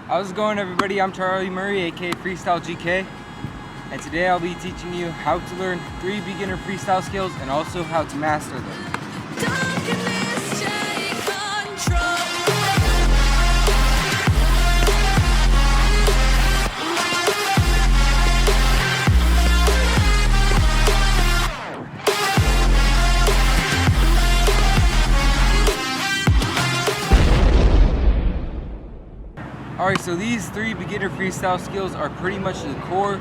How's it going, everybody? I'm Charlie Murray, aka Freestyle GK, and today I'll be teaching you how to learn 3 beginner freestyle skills and also how to master them. Alright, so these 3 beginner freestyle skills are pretty much the core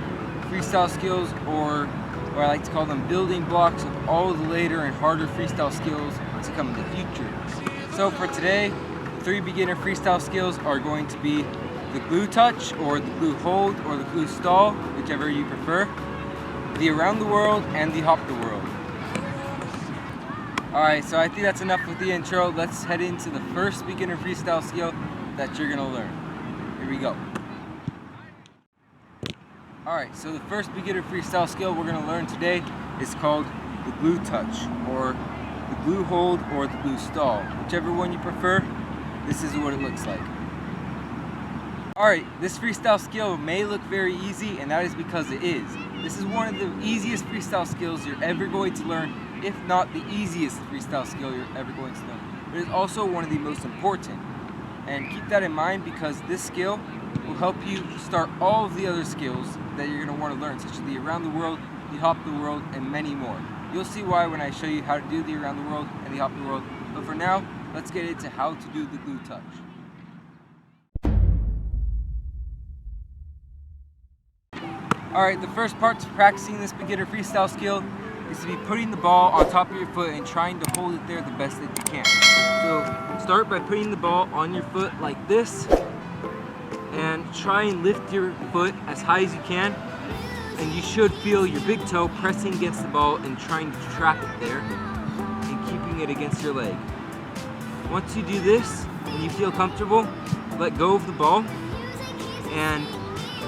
freestyle skills, or I like to call them building blocks of all the later and harder freestyle skills to come in the future. So for today, 3 beginner freestyle skills are going to be the glue touch, or the glue hold, or the glue stall, whichever you prefer, the around the world, and the hop the world. Alright, so I think that's enough with the intro. Let's head into the first beginner freestyle skill that you're going to learn. Here we go. Alright, so the first beginner freestyle skill we're going to learn today is called the glue touch, or the glue hold, or the glue stall. Whichever one you prefer, this is what it looks like. Alright, this freestyle skill may look very easy, and that is because it is. This is one of the easiest freestyle skills you're ever going to learn, if not the easiest freestyle skill you're ever going to learn. But it's also one of the most important. And keep that in mind, because this skill will help you start all of the other skills that you're going to want to learn, such as the around the world, the hop the world, and many more. You'll see why when I show you how to do the around the world and the hop the world. But for now, let's get into how to do the glue touch. Alright, the first part to practicing this beginner freestyle skill is to be putting the ball on top of your foot and trying to hold it there the best that you can. So start by putting the ball on your foot like this, and try and lift your foot as high as you can, and you should feel your big toe pressing against the ball and trying to trap it there and keeping it against your leg. Once you do this and you feel comfortable, let go of the ball and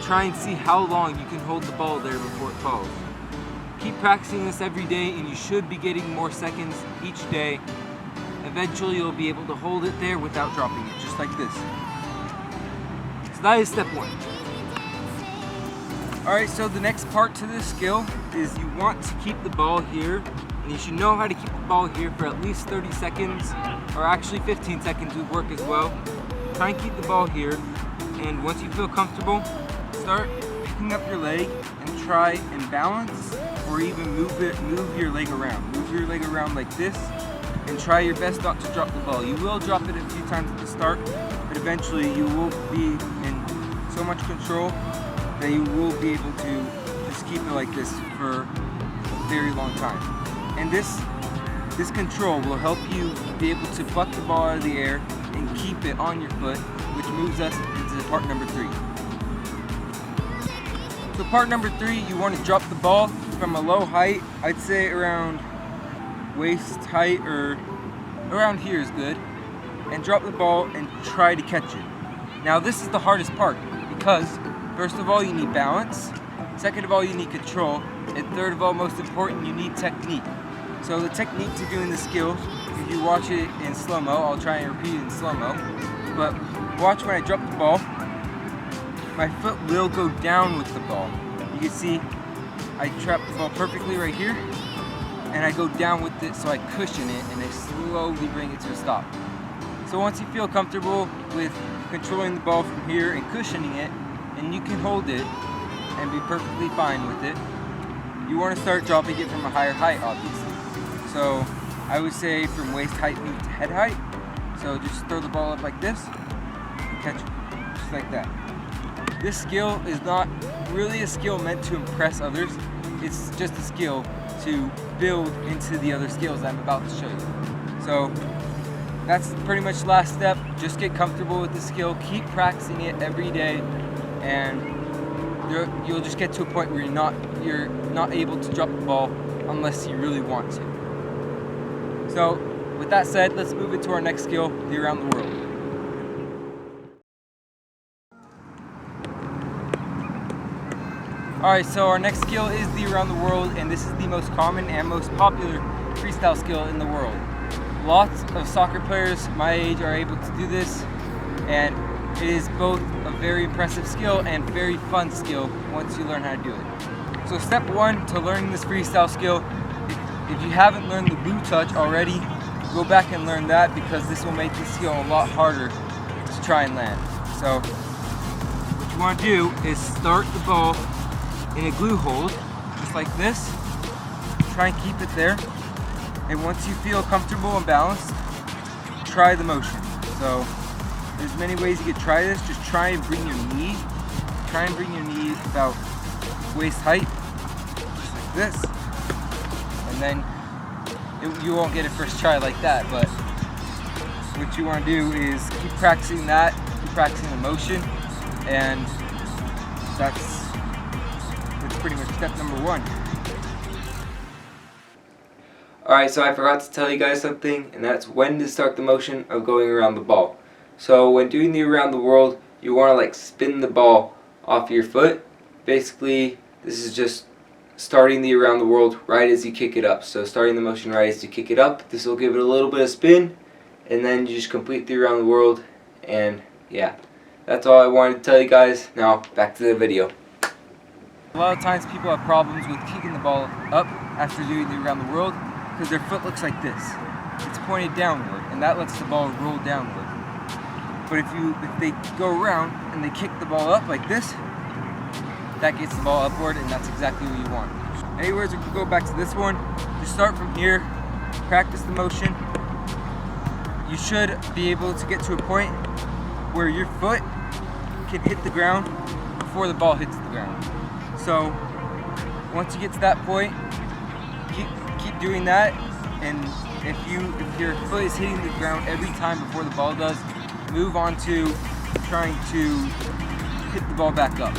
try and see how long you can hold the ball there before it falls. Keep practicing this every day, and you should be getting more seconds each day. Eventually you'll be able to hold it there without dropping it, just like this. So that is step 1. Alright, so the next part to this skill is you want to keep the ball here, and you should know how to keep the ball here for at least 30 seconds, or actually 15 seconds would work as well. Try and keep the ball here, and once you feel comfortable, start picking up your leg and try and balance, or even move your leg around. Move your leg around like this, and try your best not to drop the ball. You will drop it a few times at the start, but eventually you will be in so much control that you will be able to just keep it like this for a very long time. And this control will help you be able to pluck the ball out of the air and keep it on your foot, which moves us into part number 3. So part number 3, you want to drop the ball from a low height. I'd say around waist height, or around here is good, and drop the ball and try to catch it. Now this is the hardest part, because first of all you need balance, second of all you need control, and third of all, most important, you need technique. So the technique to doing the skill, if you watch it in slow-mo, I'll try and repeat it in slow-mo, but watch when I drop the ball, my foot will go down with the ball. You can see I trap the ball perfectly right here, and I go down with it, so I cushion it and I slowly bring it to a stop. So once you feel comfortable with controlling the ball from here and cushioning it, and you can hold it and be perfectly fine with it, you want to start dropping it from a higher height, obviously. So I would say from waist height move to head height. So just throw the ball up like this and catch it, just like that. This skill is not really a skill meant to impress others. It's just a skill to build into the other skills I'm about to show you. So that's pretty much the last step. Just get comfortable with the skill, keep practicing it every day, and you'll just get to a point where you're not able to drop the ball unless you really want to. So with that said, let's move into our next skill, the around the world. Alright, so our next skill is the around the world, and this is the most common and most popular freestyle skill in the world. Lots of soccer players my age are able to do this, and it is both a very impressive skill and very fun skill once you learn how to do it. So step one to learning this freestyle skill, if you haven't learned the glue touch already, go back and learn that, because this will make this skill a lot harder to try and land. So what you want to do is start the ball in a glue hold, just like this. Try and keep it there. And once you feel comfortable and balanced, try the motion. So there's many ways you could try this. Just try and bring your knee. Try and bring your knee about waist height, just like this. And then you won't get it first try like that, but what you want to do is keep practicing that, keep practicing the motion, and that's pretty much step number one. Alright, so I forgot to tell you guys something, and that's when to start the motion of going around the ball. So when doing the around the world, you want to like spin the ball off your foot. Basically, this is just starting the around the world right as you kick it up. So starting the motion right as you kick it up, this will give it a little bit of spin, and then you just complete the around the world. And yeah, that's all I wanted to tell you guys. Now back to the video. A lot of times people have problems with kicking the ball up after doing the around the world because their foot looks like this. It's pointed downward, and that lets the ball roll downward. But if they go around and they kick the ball up like this, that gets the ball upward, and that's exactly what you want. Anyways, we can go back to this one. Just start from here, practice the motion. You should be able to get to a point where your foot can hit the ground before the ball hits the ground. So once you get to that point, keep doing that, and if your foot is hitting the ground every time before the ball does, move on to trying to hit the ball back up.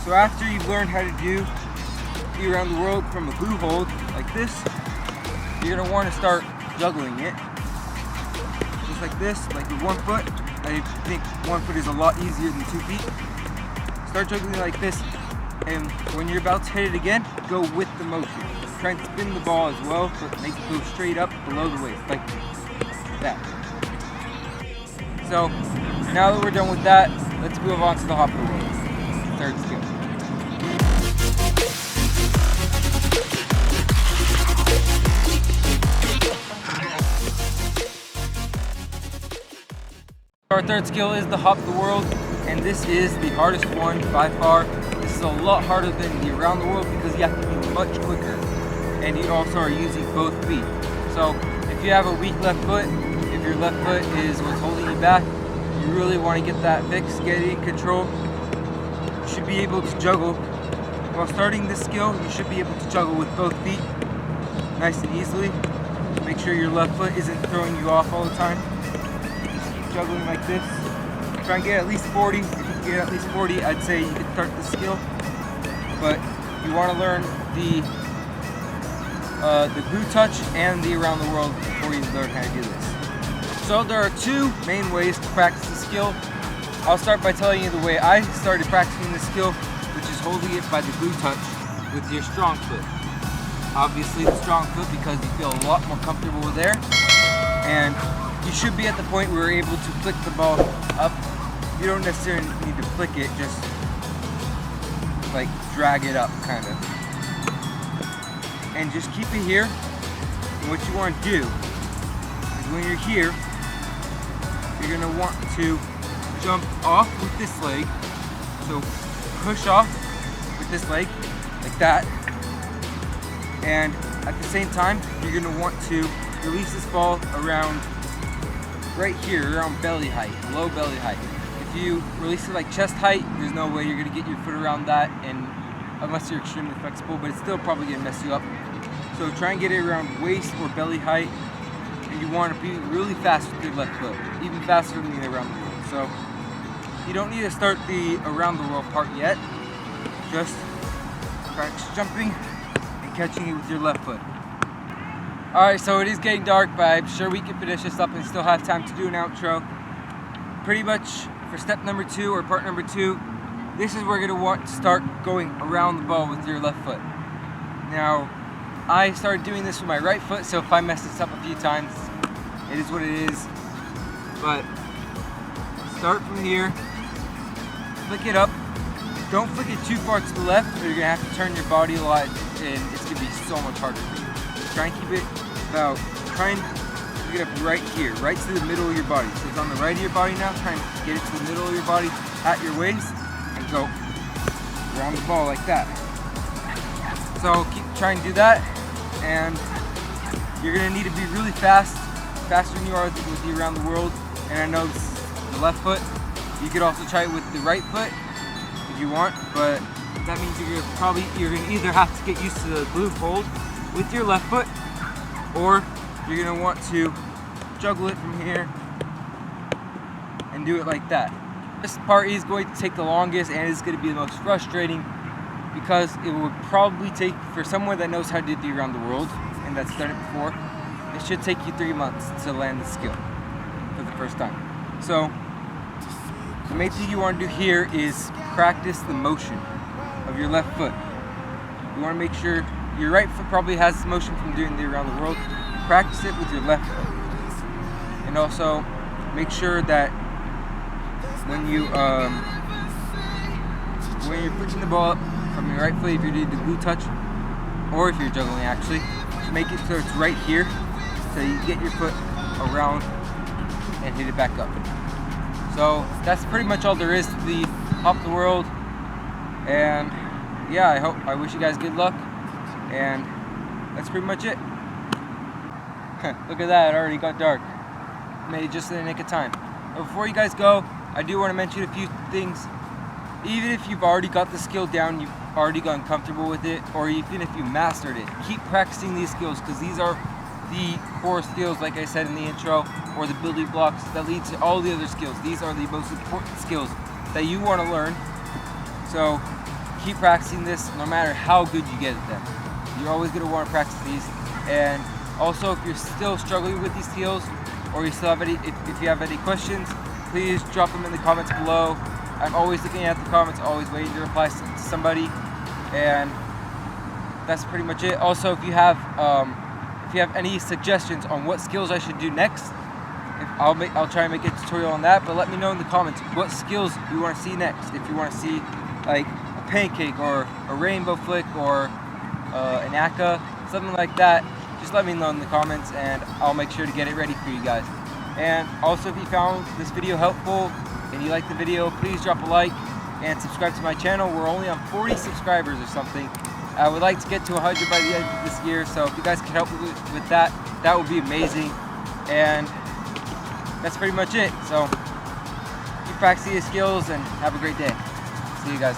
So after you've learned how to do the around the world from a glue hold like this, you're going to want to start juggling it. Just like this, like with one foot. I think one foot is a lot easier than 2 feet. Start juggling like this, and when you're about to hit it again, go with the motion. Try and spin the ball as well, but make it go straight up below the waist, like that. So now that we're done with that, let's move on to the hop the world, third skill. Our third skill is the hop the world, and this is the hardest one by far. This is a lot harder than the around the world because you have to be much quicker, and you also are using both feet. So if you have a weak left foot, if your left foot is what's holding you back, you really want to get that fixed, get it in control. You should be able to juggle. While starting this skill, you should be able to juggle with both feet nice and easily. Make sure your left foot isn't throwing you off all the time. Juggling like this. Try and get at least 40. If you can get at least 40, I'd say you can start the skill. But you want to learn the glue touch and the around the world before you learn how to do this. So there are two main ways to practice the skill. I'll start by telling you the way I started practicing this skill, which is holding it by the glue touch with your strong foot. Obviously the strong foot because you feel a lot more comfortable there. And you should be at the point where you're able to flick the ball up. You don't necessarily need to flick it, just like drag it up kind of. And just keep it here. And what you want to do is when you're here, you're going to want to jump off with this leg. So push off with this leg like that. And at the same time, you're going to want to release this ball around right here, around belly height, low belly height. If you release it like chest height, there's no way you're going to get your foot around that, and unless you're extremely flexible, but it's still probably going to mess you up. So try and get it around waist or belly height, and you want to be really fast with your left foot, even faster than the around the world. So you don't need to start the around the world part yet, just practice jumping and catching it with your left foot. Alright, so it is getting dark, but I'm sure we can finish this up and still have time to do an outro. Pretty much for step number 2 or part number 2, this is where you're going to want to start going around the ball with your left foot. Now, I started doing this with my right foot, so if I mess this up a few times, it is what it is. But start from here, flick it up. Don't flick it too far to the left or you're gonna have to turn your body a lot and it's gonna be so much harder for you. Try and keep it about, try and flick it up right here, right to the middle of your body. So it's on the right of your body now, try and get it to the middle of your body at your waist and go around the ball like that. So keep trying to do that, and you're gonna need to be really fast, faster than you are with the around the world. And I know this is the left foot. You could also try it with the right foot if you want, but that means you're gonna either have to get used to the blue hold with your left foot, or you're gonna want to juggle it from here and do it like that. This part is going to take the longest and it's going to be the most frustrating because it would probably take, for someone that knows how to do the around the world and that's done it before, it should take you 3 months to land the skill for the first time. So the main thing you want to do here is practice the motion of your left foot. You want to make sure your right foot probably has motion from doing the around the world. Practice it with your left foot. And also make sure that when you're pushing the ball up from your right foot, if you're doing the glue touch, or if you're juggling actually, make it so it's right here, so you get your foot around and hit it back up. So that's pretty much all there is to the Hop the World. And yeah, I wish you guys good luck, and that's pretty much it. Look at that, it already got dark. Made it just in the nick of time. But before you guys go, I do want to mention a few things. Even if you've already got the skill down, you've already gotten comfortable with it, or even if you mastered it, keep practicing these skills, because these are the core skills, like I said in the intro, or the building blocks that lead to all the other skills. These are the most important skills that you want to learn. So keep practicing this no matter how good you get at them. You're always going to want to practice these. And also, if you're still struggling with these skills, or you still have any, if you have any questions, please drop them in the comments below. I'm always looking at the comments, always waiting to reply to somebody, and that's pretty much it. Also, if you have any suggestions on what skills I should do next, I'll try and make a tutorial on that. But let me know in the comments what skills you want to see next. If you want to see like a pancake or a rainbow flick or an ACA, something like that, just let me know in the comments and I'll make sure to get it ready for you guys. And also, if you found this video helpful and you liked the video, please drop a like and subscribe to my channel. We're only on 40 subscribers or something. I would like to get to 100 by the end of this year, so if you guys can help me with that, that would be amazing. And that's pretty much it. So keep practicing your skills and have a great day. See you guys.